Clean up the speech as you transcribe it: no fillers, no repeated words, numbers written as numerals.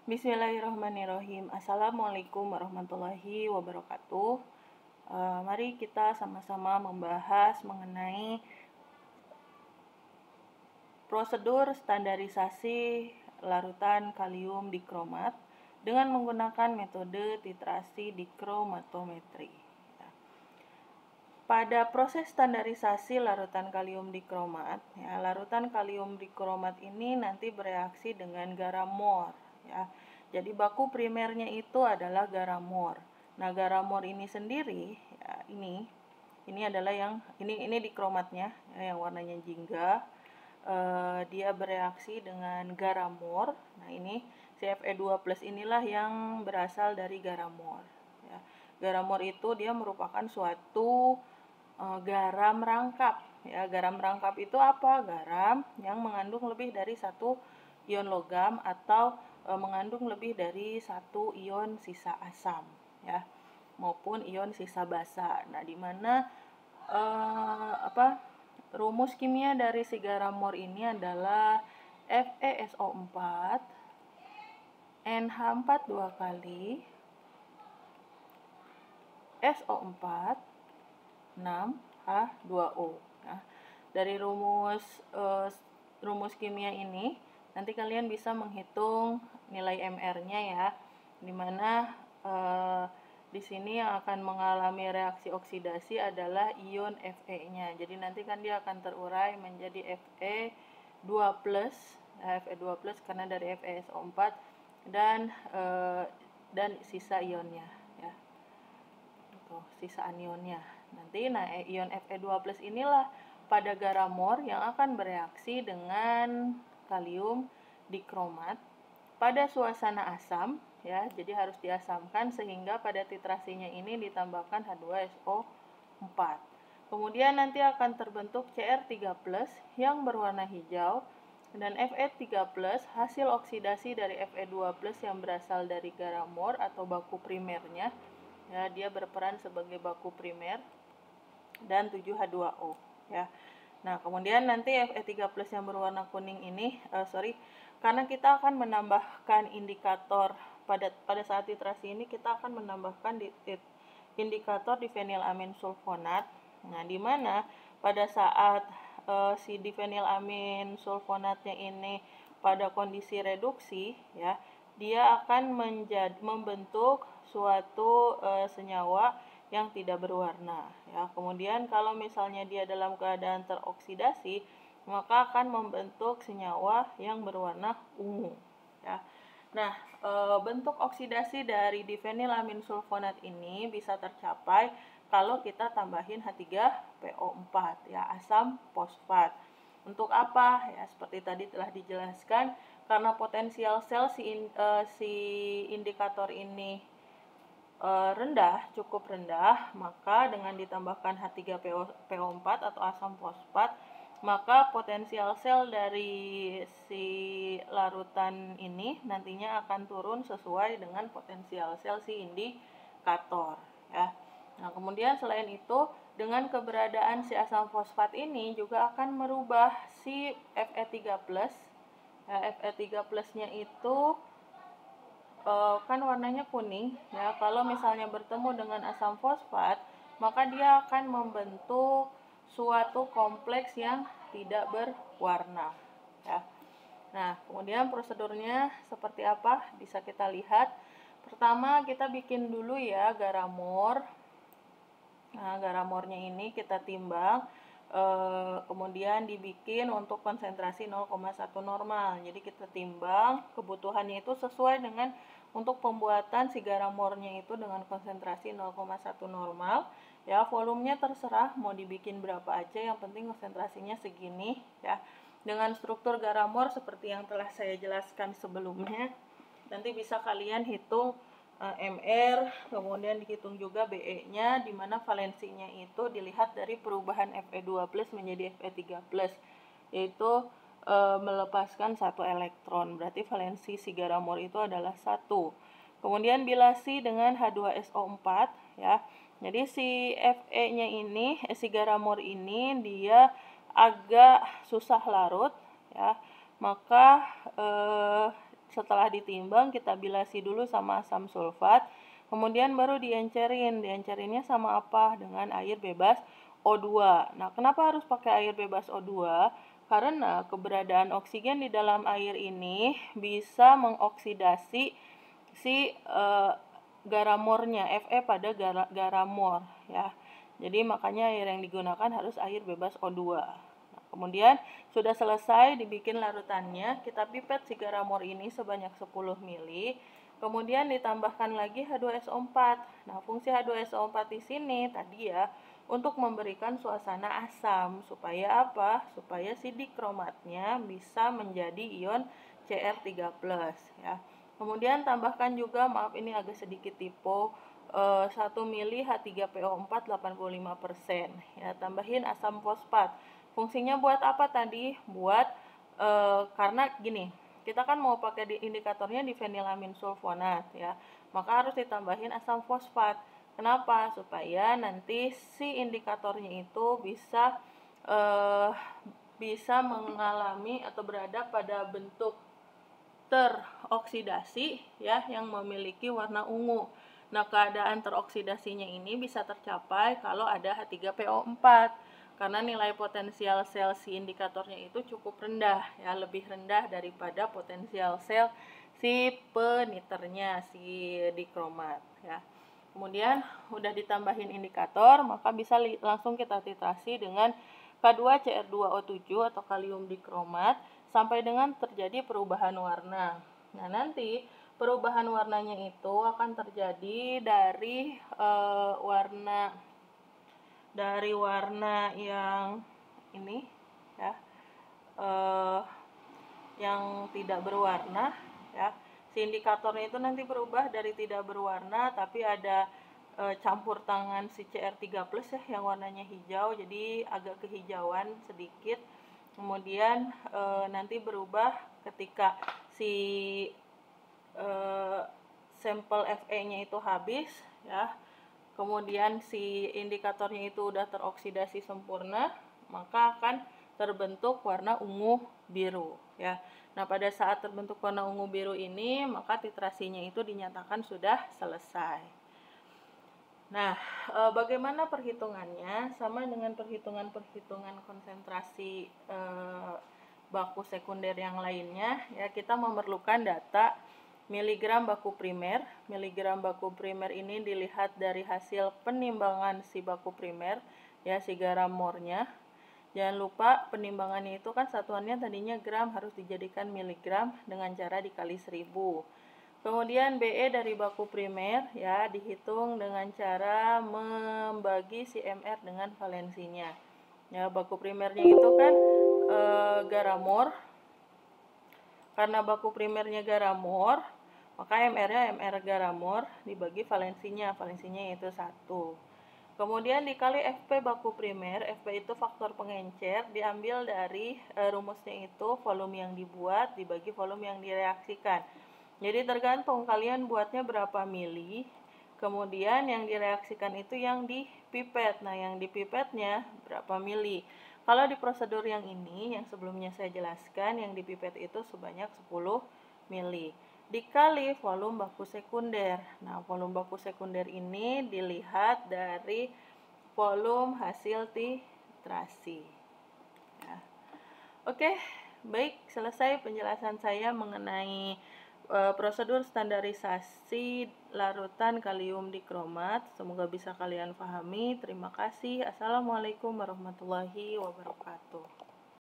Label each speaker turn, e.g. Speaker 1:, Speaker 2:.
Speaker 1: Bismillahirrahmanirrahim. Assalamualaikum warahmatullahi wabarakatuh. Mari kita sama-sama membahas mengenai prosedur standarisasi larutan kalium dikromat dengan menggunakan metode titrasi dikromatometri. Pada proses standarisasi larutan kalium dikromat, larutan kalium dikromat ini nanti bereaksi dengan garam mor. Jadi baku primernya itu adalah garam mor. Nah, garam mor ini sendiri, ini adalah ini dikromatnya, yang warnanya jingga. Dia bereaksi dengan garam mor. Nah, ini CFE2+ inilah yang berasal dari garam mor. Garam mor itu dia merupakan suatu garam rangkap. Garam rangkap itu apa? Garam yang mengandung lebih dari 1 ion logam atau mengandung lebih dari 1 ion sisa asam, maupun ion sisa basa. Nah, di mana rumus kimia dari si garam mor ini adalah FeSO4 NH4 2 kali SO4 6H2O. Nah, dari rumus kimia ini nanti kalian bisa menghitung nilai MR-nya ya, dimana di sini yang akan mengalami reaksi oksidasi adalah ion Fe-nya. Jadi nanti kan dia akan terurai menjadi Fe2+, Fe2+ karena dari FeSO4 dan sisa ionnya ya. Sisa anionnya. Nanti ion Fe2+ inilah pada garam mor yang akan bereaksi dengan kalium dikromat pada suasana asam ya. Jadi harus diasamkan sehingga pada titrasinya ini ditambahkan H2SO4. Kemudian nanti akan terbentuk Cr3+ yang berwarna hijau dan Fe3+ hasil oksidasi dari Fe2+ yang berasal dari garam mor atau baku primernya. Ya, dia berperan sebagai baku primer dan 7H2O ya. Nah, kemudian nanti Fe3+ yang berwarna kuning ini karena kita akan menambahkan indikator pada saat titrasi ini kita akan menambahkan indikator difenilamin sulfonat. Nah, di mana pada saat si difenilamin sulfonatnya ini pada kondisi reduksi ya, dia akan membentuk suatu senyawa yang tidak berwarna ya. Kemudian kalau misalnya dia dalam keadaan teroksidasi, maka akan membentuk senyawa yang berwarna ungu ya. Nah, bentuk oksidasi dari difenilamin sulfonat ini bisa tercapai kalau kita tambahin H3PO4 ya, asam fosfat. Untuk apa? Ya, seperti tadi telah dijelaskan, karena potensial sel si indikator ini cukup rendah, maka dengan ditambahkan H3PO4 atau asam fosfat, maka potensial sel dari si larutan ini nantinya akan turun sesuai dengan potensial sel si indikator ya. Nah, kemudian selain itu, dengan keberadaan si asam fosfat ini juga akan merubah si Fe3+. Fe3+-nya itu kan warnanya kuning ya. Kalau misalnya bertemu dengan asam fosfat, maka dia akan membentuk suatu kompleks yang tidak berwarna ya. Nah, kemudian prosedurnya seperti apa bisa kita lihat. Pertama, kita bikin dulu ya garam mor. Nah, garam mornya ini kita timbang, kemudian dibikin untuk konsentrasi 0,1 normal. Jadi kita timbang kebutuhannya itu sesuai dengan untuk pembuatan si garam mornya itu dengan konsentrasi 0,1 normal ya. Volumenya terserah mau dibikin berapa aja, yang penting konsentrasinya segini ya. Dengan struktur garam mor seperti yang telah saya jelaskan sebelumnya, nanti bisa kalian hitung MR, kemudian dihitung juga BE-nya, di mana valensinya itu dilihat dari perubahan Fe2+ menjadi Fe3+, yaitu melepaskan 1 elektron. Berarti valensi si garam mor itu adalah 1. Kemudian bilasi dengan H2SO4 ya. Jadi si Fe-nya ini, si garam mor ini dia agak susah larut ya. Maka setelah ditimbang kita bilasi dulu sama asam sulfat, kemudian baru diencerin. Diencerinnya sama apa? Dengan air bebas O2. Nah, kenapa harus pakai air bebas O2? Karena keberadaan oksigen di dalam air ini bisa mengoksidasi si garamornya, Fe pada garamor ya. Jadi makanya air yang digunakan harus air bebas O2. Nah, kemudian sudah selesai dibikin larutannya, kita pipet si garamor ini sebanyak 10 ml. Kemudian ditambahkan lagi H2SO4. Nah, fungsi H2SO4 di sini tadi ya untuk memberikan suasana asam. Supaya apa? Supaya si dikromatnya bisa menjadi ion Cr3+ ya. Kemudian tambahkan juga, maaf ini agak sedikit typo, 1 mili H3PO4 85%. Ya, tambahin asam fosfat. Fungsinya buat apa tadi? Buat karena gini, kita kan mau pakai indikatornya di fenilamin sulfonat ya. Maka harus ditambahin asam fosfat. Kenapa? Supaya nanti si indikatornya itu bisa mengalami atau berada pada bentuk teroksidasi ya yang memiliki warna ungu. Nah, keadaan teroksidasinya ini bisa tercapai kalau ada H3PO4 karena nilai potensial sel si indikatornya itu cukup rendah ya, lebih rendah daripada potensial sel si peniternya, si dikromat ya. Kemudian udah ditambahin indikator, maka bisa langsung kita titrasi dengan K2Cr2O7 atau kalium dikromat sampai dengan terjadi perubahan warna. Nah, nanti perubahan warnanya itu akan terjadi dari warna yang ini ya, yang tidak berwarna ya. Si indikatornya itu nanti berubah dari tidak berwarna tapi ada campur tangan si Cr3+ ya yang warnanya hijau, jadi agak kehijauan sedikit. Kemudian nanti berubah ketika si sampel Fe-nya itu habis ya. Kemudian si indikatornya itu udah teroksidasi sempurna, maka akan terbentuk warna ungu biru ya. Nah, pada saat terbentuk warna ungu biru ini, maka titrasinya itu dinyatakan sudah selesai. Nah, bagaimana perhitungannya? Sama dengan perhitungan konsentrasi baku sekunder yang lainnya ya, kita memerlukan data miligram baku primer. Miligram baku primer ini dilihat dari hasil penimbangan si baku primer ya, si garamornya. Jangan lupa penimbangannya itu kan satuannya tadinya gram, harus dijadikan miligram dengan cara dikali 1000. Kemudian BE dari baku primer ya dihitung dengan cara membagi si MR dengan valensinya. Ya, baku primernya itu kan garamor. Karena baku primernya garamor, maka MR-nya MR garamor dibagi valensinya. Valensinya yaitu 1. Kemudian dikali Fp baku primer. Fp itu faktor pengencer, diambil dari rumusnya itu volume yang dibuat dibagi volume yang direaksikan. Jadi tergantung kalian buatnya berapa mili, kemudian yang direaksikan itu yang dipipet. Nah, yang dipipetnya berapa mili. Kalau di prosedur yang ini, yang sebelumnya saya jelaskan, yang dipipet itu sebanyak 10 mili. Dikali volume baku sekunder. Nah, volume baku sekunder ini dilihat dari volume hasil titrasi. Ya. Oke, baik, selesai penjelasan saya mengenai prosedur standarisasi larutan kalium dikromat. Semoga bisa kalian pahami. Terima kasih. Assalamualaikum warahmatullahi wabarakatuh.